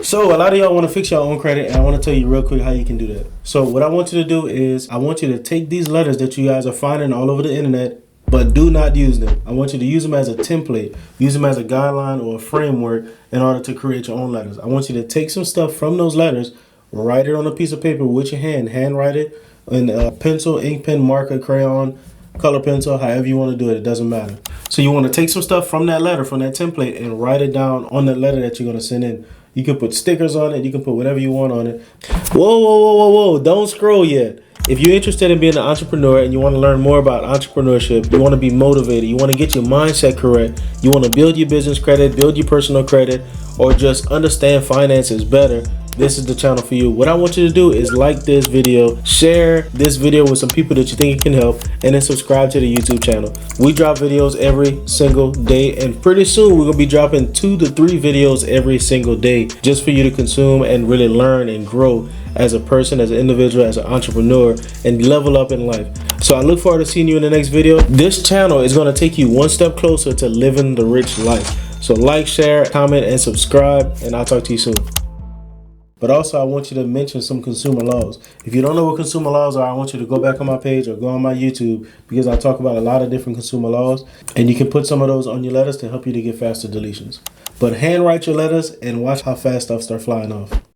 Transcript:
So a lot of y'all want to fix your own credit, and I want to tell you real quick how you can do that. So what I want you to do is I want you to take these letters that you guys are finding all over the internet, but do not use them. I want you to use them as a template, use them as a guideline or a framework in order to create your own letters. I want you to take some stuff from those letters, write it on a piece of paper with your hand write it in a pencil, ink pen, marker, crayon, color pencil, however you want to do it, it doesn't matter. So you want to take some stuff from that letter, from that template, and write it down on the letter that you're going to send in. You can put stickers on it, you can put whatever you want on it. Whoa, don't scroll yet. If you're interested in being an entrepreneur and you want to learn more about entrepreneurship, you want to be motivated, you want to get your mindset correct, you want to build your business credit, build your personal credit, or just understand finances better, this is the channel for you. What I want you to do is like this video, share this video with some people that you think it can help, and then subscribe to the YouTube channel. We drop videos every single day, and pretty soon we're gonna be dropping 2 to 3 videos every single day just for you to consume and really learn and grow as a person, as an individual, as an entrepreneur, and level up in life. So I look forward to seeing you in the next video. This channel is gonna take you one step closer to living the rich life. So like, share, comment, and subscribe, and I'll talk to you soon. But also, I want you to mention some consumer laws. If you don't know what consumer laws are, I want you to go back on my page or go on my YouTube, because I talk about a lot of different consumer laws, and you can put some of those on your letters to help you to get faster deletions. But handwrite your letters and watch how fast stuff start flying off.